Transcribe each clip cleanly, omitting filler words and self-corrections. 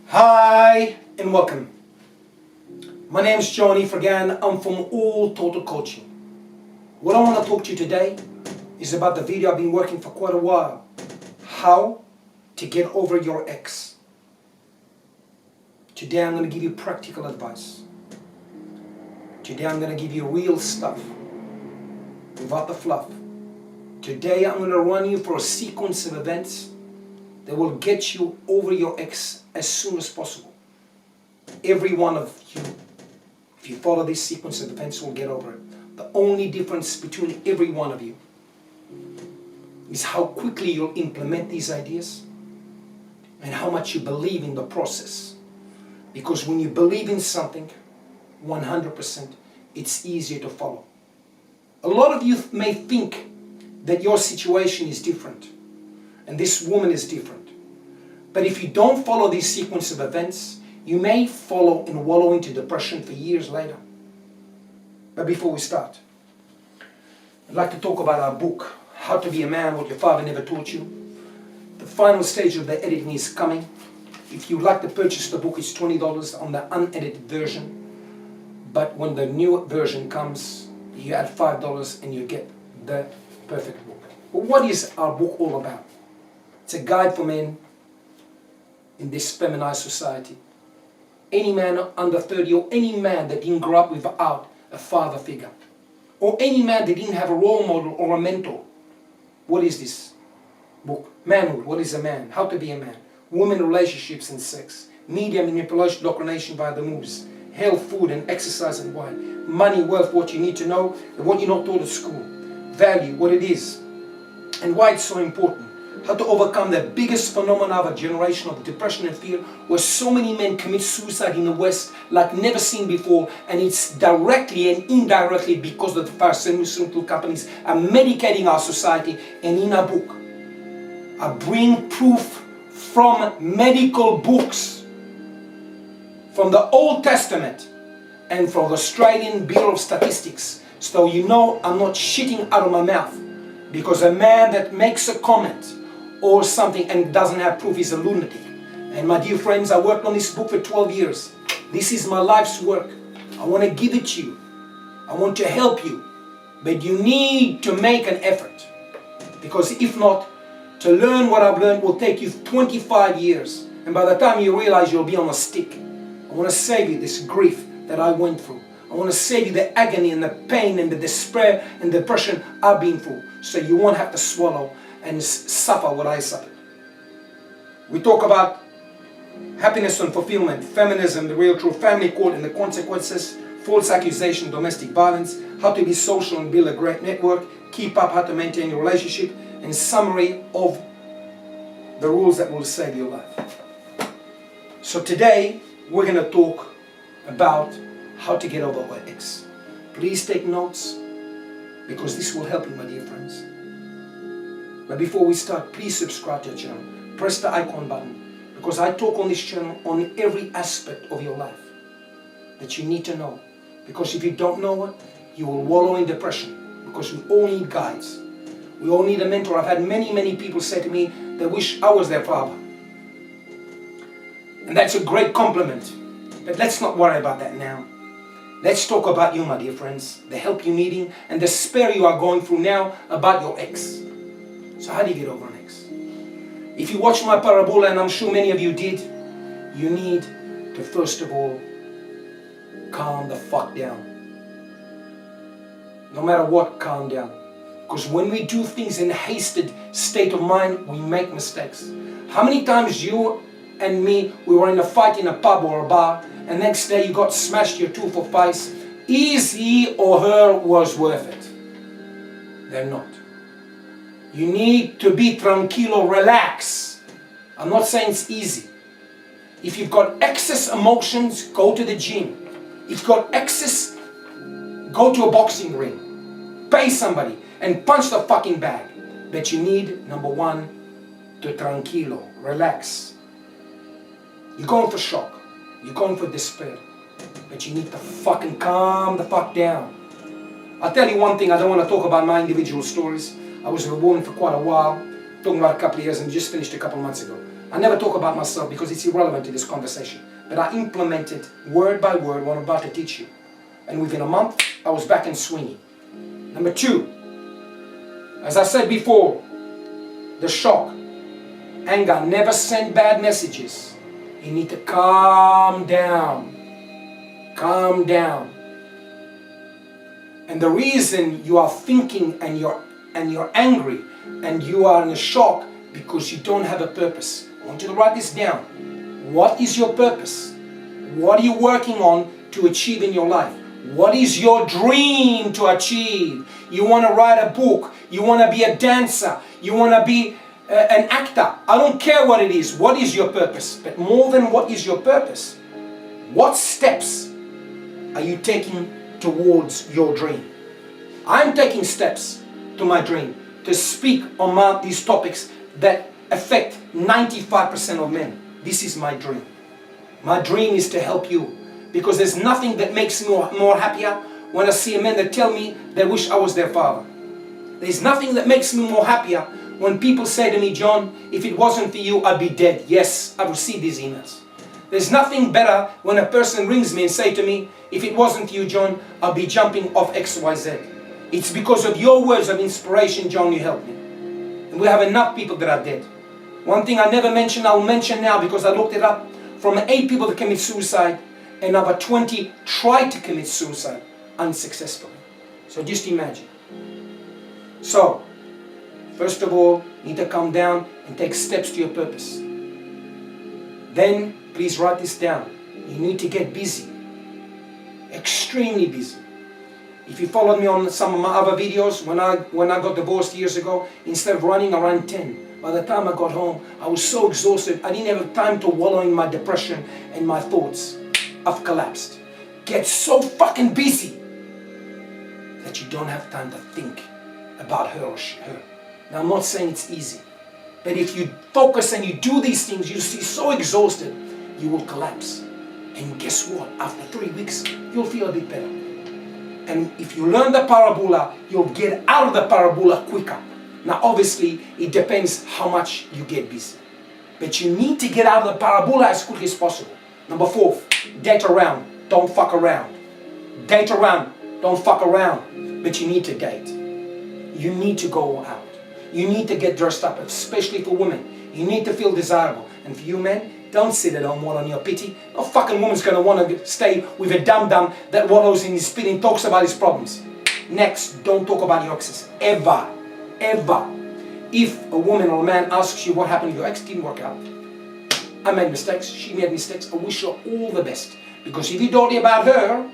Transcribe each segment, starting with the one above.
Hi and welcome. My name is Johnny Fragan. I'm from All Total Coaching. What I want to talk to you today is about the video I've been working for quite a while. How to get over your ex. Today I'm going to give you practical advice. Today I'm going to give you real stuff without the fluff. Today I'm going to run you for a sequence of events that will get you over your ex as soon as possible. Every one of you, if you follow this sequence of events, will get over it. The only difference between every one of you is how quickly you'll implement these ideas and how much you believe in the process. Because when you believe in something 100%, it's easier to follow. A lot of you may think that your situation is different and this woman is different. But if you don't follow this sequence of events, you may follow and wallow into depression for years later. But before we start, I'd like to talk about our book, How to Be a Man, What Your Father Never Taught You. The final stage of the editing is coming. If you'd like to purchase the book, it's $20 on the unedited version. But when the new version comes, you add $5 and you get the perfect book. But what is our book all about? It's a guide for men in this feminized society. Any man under 30 or any man that didn't grow up without a father figure, or any man that didn't have a role model or a mentor. What is this book? Manhood, what is a man? How to be a man. Women, relationships and sex. Media manipulation, indoctrination via the movies. Health, food and exercise and wine. Money, wealth, what you need to know and what you're not taught at school. Value, what it is and why it's so important. How to overcome the biggest phenomenon of a generation of depression and fear, where so many men commit suicide in the West like never seen before, and it's directly and indirectly because of the pharmaceutical companies are medicating our society. And in a book, I bring proof from medical books, from the Old Testament and from the Australian Bureau of Statistics, so you know I'm not shitting out of my mouth, because a man that makes a comment or something and doesn't have proof is a lunatic. And my dear friends, I worked on this book for 12 years. This is my life's work. I want to give it to you. I want to help you. But you need to make an effort. Because if not, to learn what I've learned will take you 25 years. And by the time you realize you'll be on a stick. I want to save you this grief that I went through. I want to save you the agony and the pain and the despair and depression I've been through. So you won't have to swallow and suffer what I suffered. We talk about happiness and fulfillment, feminism, the real true family court and the consequences, false accusation, domestic violence, how to be social and build a great network, keep up, how to maintain your relationship, and summary of the rules that will save your life. So today we're going to talk about how to get over our ex. Please take notes, because this will help you, my dear friends. But before we start, please subscribe to the channel. Press the icon button, because I talk on this channel on every aspect of your life that you need to know. Because if you don't know it, you will wallow in depression, because we all need guides. We all need a mentor. I've had many people say to me they wish I was their father. And that's a great compliment. But let's not worry about that now. Let's talk about you, my dear friends, the help you're needing and the despair you are going through now about your ex. So how do you get over an ex? If you watch my Parabola, and I'm sure many of you did, you need to first of all calm the fuck down. No matter what, calm down. Because when we do things in a hasted state of mind, we make mistakes. How many times you and me, we were in a fight in a pub or a bar, and next day you got smashed your tooth or face? Is he or her was worth it? They're not. You need to be tranquilo, relax. I'm not saying it's easy. If you've got excess emotions, go to the gym. If you've got excess, go to a boxing ring. Pay somebody and punch the fucking bag. But you need, number one, to tranquilo, relax. You're going for shock. You're going for despair. But you need to fucking calm the fuck down. I'll tell you one thing, I don't want to talk about my individual stories. I was with a woman for quite a while, talking about a couple of years, and just finished a couple of months ago. I never talk about myself because it's irrelevant to this conversation. But I implemented word by word what I'm about to teach you. And within a month, I was back in swinging. Number 2, as I said before, the shock, anger, never send bad messages. You need to calm down. Calm down. And the reason you are thinking and you're angry and you are in a shock because you don't have a purpose. I want you to write this down. What is your purpose? What are you working on to achieve in your life? What is your dream to achieve? You want to write a book. You want to be a dancer. You want to be an actor. I don't care what it is. What is your purpose? But more than what is your purpose, what steps are you taking towards your dream? I'm taking steps to my dream to speak on these topics that affect 95% of men. This is my dream. My dream is to help you, because there's nothing that makes me more happier when I see a man that tell me they wish I was their father. There's nothing that makes me more happier when people say to me, John, if it wasn't for you, I'd be dead. Yes, I've received these emails. There's nothing better when a person rings me and say to me, if it wasn't for you, John, I'll be jumping off XYZ. It's because of your words of inspiration, John, you helped me. And we have enough people that are dead. One thing I never mentioned, I'll mention now because I looked it up. From 8 people that commit suicide, another 20 tried to commit suicide unsuccessfully. So just imagine. So, first of all, you need to calm down and take steps to your purpose. Then, please write this down. You need to get busy. Extremely busy. If you followed me on some of my other videos, when I got divorced years ago, instead of running, I ran 10. By the time I got home, I was so exhausted, I didn't have time to wallow in my depression and my thoughts. I've collapsed. Get so fucking busy that you don't have time to think about her or her. Now, I'm not saying it's easy, but if you focus and you do these things, you see so exhausted, you will collapse. And guess what? After 3 weeks, you'll feel a bit better. And if you learn the parabola, you'll get out of the parabola quicker. Now, obviously, it depends how much you get busy. But you need to get out of the parabola as quickly as possible. Number 4, date around. Don't fuck around. Date around. Don't fuck around. But you need to date. You need to go out. You need to get dressed up, especially for women. You need to feel desirable. And for you men, don't sit at home on your pity. No fucking woman's going to want to stay with a dum-dum that wallows in his pity and talks about his problems. Next, don't talk about your exes. Ever. Ever. If a woman or a man asks you what happened to your ex, didn't work out. I made mistakes, she made mistakes. I wish her all the best. Because if you talk about her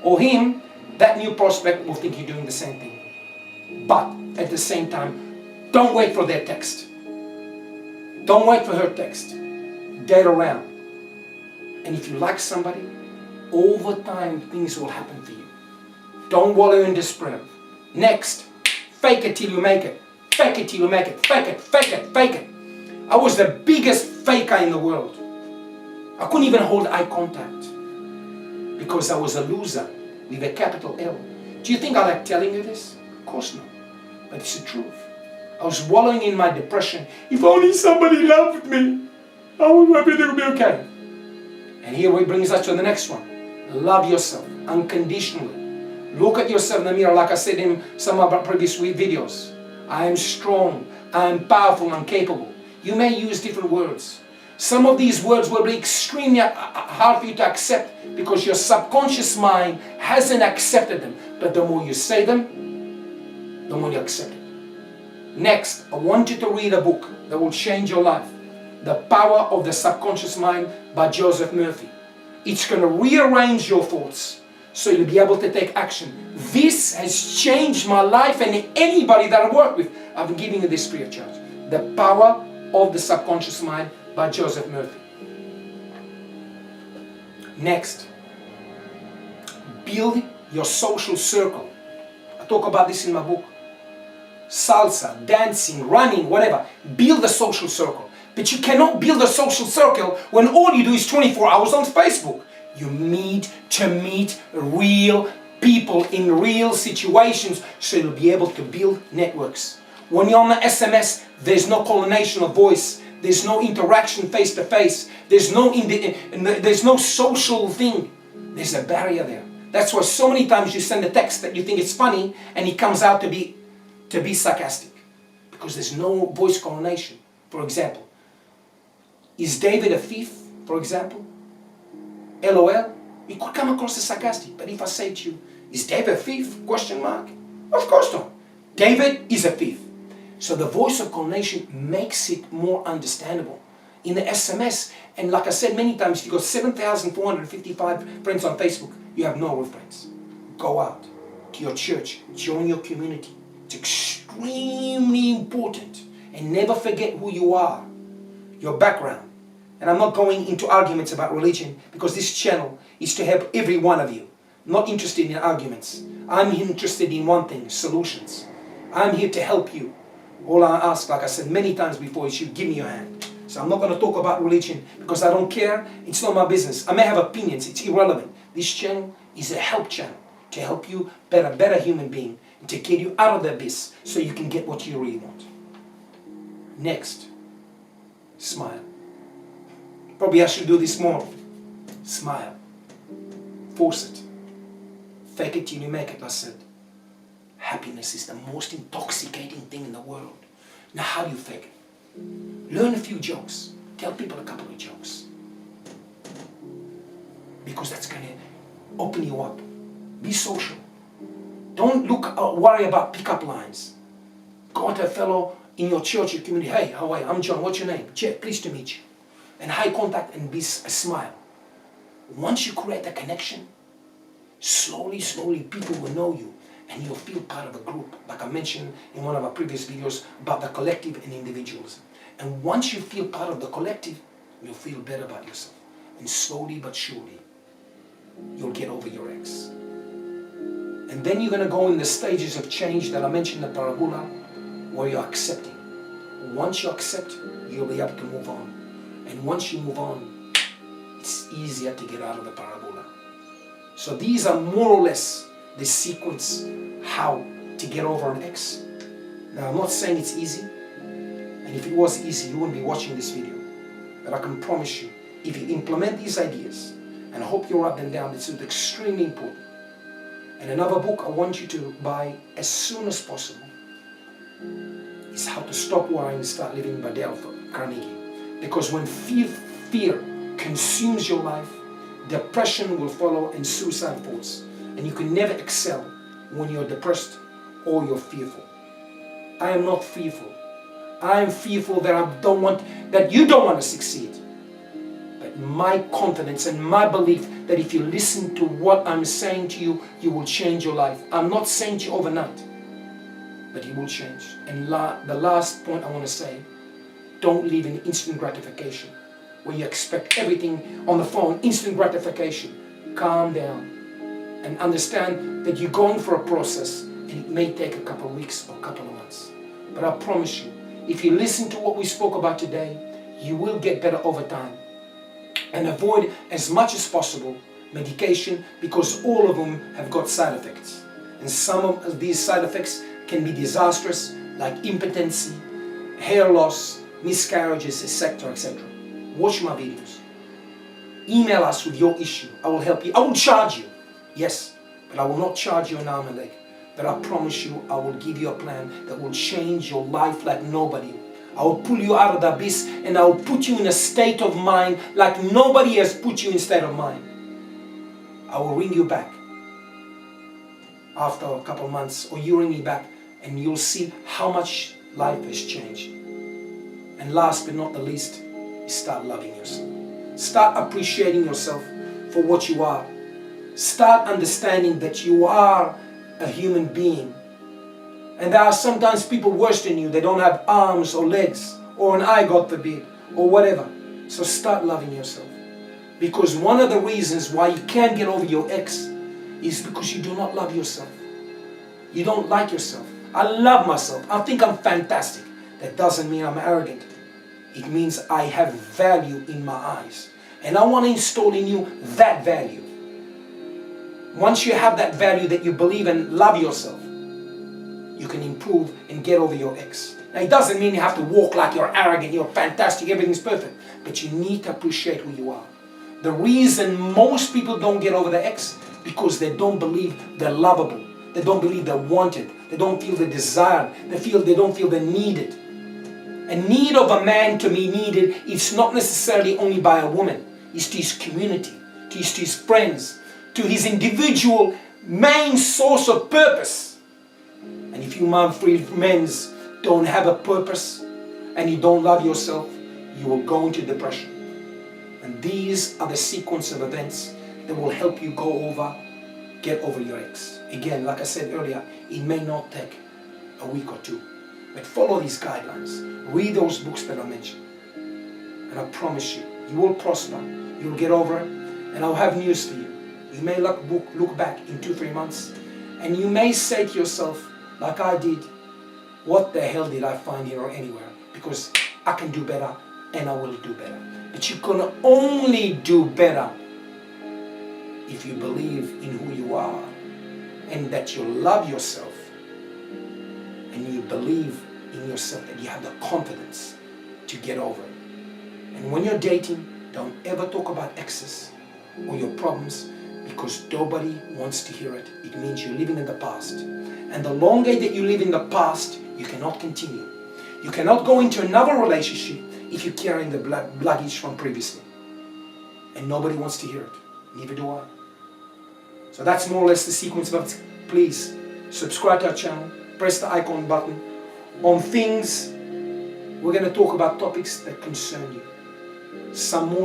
or him, that new prospect will think you're doing the same thing. But at the same time, don't wait for their text. Don't wait for her text. Date around. And if you like somebody, over time things will happen for you. Don't wallow in despair. Next, fake it till you make it. Fake it till you make it. Fake it, fake it, fake it. I was the biggest faker in the world. I couldn't even hold eye contact because I was a loser with a capital L. Do you think I like telling you this? Of course not. But it's the truth. I was wallowing in my depression. If only somebody loved me, everything would be okay. And here it brings us to the next one. Love yourself unconditionally. Look at yourself in the mirror, like I said in some of our previous videos. I am strong, I am powerful, I'm capable. You may use different words. Some of these words will be extremely hard for you to accept because your subconscious mind hasn't accepted them. But the more you say them, the more you accept it. Next, I want you to read a book that will change your life. The Power of the Subconscious Mind by Joseph Murphy. It's going to rearrange your thoughts so you'll be able to take action. This has changed my life and anybody that I work with. I've been giving you this free of charge. The Power of the Subconscious Mind by Joseph Murphy. Next, build your social circle. I talk about this in my book. Salsa, dancing, running, whatever. Build a social circle. But you cannot build a social circle when all you do is 24 hours on Facebook. You need to meet real people in real situations so you'll be able to build networks. When you're on the SMS, there's no coordination of voice. There's no interaction face to face. There's no social thing. There's a barrier there. That's why so many times you send a text that you think it's funny and it comes out to be sarcastic. Because there's no voice coordination. For example, is David a thief? For example, LOL. It could come across as sarcastic. But if I say to you, is David a thief? Question mark. Of course not. David is a thief. So the voice of coordination makes it more understandable. In the SMS, and like I said many times, if you've got 7,455 friends on Facebook, you have no real friends. Go out to your church, join your community. It's extremely important. And never forget who you are, your background. And I'm not going into arguments about religion because this channel is to help every one of you. I'm not interested in arguments. I'm interested in one thing, solutions. I'm here to help you. All I ask, like I said many times before, is you give me your hand. So I'm not going to talk about religion because I don't care. It's not my business. I may have opinions. It's irrelevant. This channel is a help channel to help you be a better human being and to get you out of the abyss so you can get what you really want. Next, smile. Probably I should do this more. Smile. Force it. Fake it till you make it, I said. Happiness is the most intoxicating thing in the world. Now how do you fake it? Learn a few jokes. Tell people a couple of jokes. Because that's going to open you up. Be social. Don't worry about pickup lines. Go to a fellow in your church, your community. Hey, how are you? I'm John. What's your name? Jeff. Pleased to meet you. And eye contact and be a smile. Once you create a connection, slowly, people will know you. And you'll feel part of a group, like I mentioned in one of our previous videos about the collective and individualism. And once you feel part of the collective, you'll feel better about yourself. And slowly but surely, you'll get over your ex. And then you're going to go in the stages of change that I mentioned in the Parabola, where you're accepting. Once you accept, you'll be able to move on. And once you move on, it's easier to get out of the Parabola. So these are more or less the sequence how to get over an ex. Now I'm not saying it's easy, and if it was easy you wouldn't be watching this video, but I can promise you if you implement these ideas, and I hope you write them down, it's extremely important. And another book I want you to buy as soon as possible is How to Stop Worrying and Start Living by Dale Carnegie. Because when fear consumes your life, depression will follow and suicide thoughts. And you can never excel when you're depressed or you're fearful. I am not fearful. I am fearful that you don't want to succeed. But my confidence and my belief that if you listen to what I'm saying to you, you will change your life. I'm not saying to you overnight, but it will change. And the last point I want to say, don't live in instant gratification, where you expect everything on the phone, instant gratification. Calm down. And understand that you're going for a process and it may take a couple of weeks or a couple of months. But I promise you, if you listen to what we spoke about today, you will get better over time. And avoid as much as possible medication because all of them have got side effects. And some of these side effects can be disastrous, like impotency, hair loss, miscarriages, etc., etc. Watch my videos. Email us with your issue. I will help you. I will charge you. Yes, but I will not charge you an arm and leg. But I promise you, I will give you a plan that will change your life like nobody. I will pull you out of the abyss and I will put you in a state of mind like nobody has put you in a state of mind. I will ring you back after a couple of months, or you ring me back and you'll see how much life has changed. And last but not the least, is start loving yourself. Start appreciating yourself for what you are. Start understanding that you are a human being. And there are sometimes people worse than you. They don't have arms or legs or an eye, God forbid, or whatever. So start loving yourself. Because one of the reasons why you can't get over your ex is because you do not love yourself. You don't like yourself. I love myself. I think I'm fantastic. That doesn't mean I'm arrogant. It means I have value in my eyes. And I want to install in you that value. Once you have that value that you believe and love yourself, you can improve and get over your ex. Now, it doesn't mean you have to walk like you're arrogant, you're fantastic, everything's perfect. But you need to appreciate who you are. The reason most people don't get over their ex, because they don't believe they're lovable. They don't believe they're wanted. They don't feel they're desired. They don't feel they're needed. A need of a man to be needed, it's not necessarily only by a woman. It's to his community, to his friends, to his individual main source of purpose. And if you men don't have a purpose and you don't love yourself, you will go into depression. And these are the sequence of events that will help you get over your ex. Again, like I said earlier, it may not take a week or two, but follow these guidelines. Read those books that I mentioned. And I promise you, you will prosper. You'll get over it. And I'll have news for you. You may look back in 2-3 months, and you may say to yourself, like I did, what the hell did I find here or anywhere? Because I can do better, and I will do better. But you can only do better if you believe in who you are, and that you love yourself, and you believe in yourself, and you have the confidence to get over it. And when you're dating, don't ever talk about exes or your problems, because nobody wants to hear it. It means you're living in the past. And the longer that you live in the past, you cannot continue. You cannot go into another relationship if you're carrying the luggage from previously. And nobody wants to hear it. Neither do I. So that's more or less the sequence of it. Please subscribe to our channel. Press the icon button. On things, we're going to talk about topics that concern you. Some more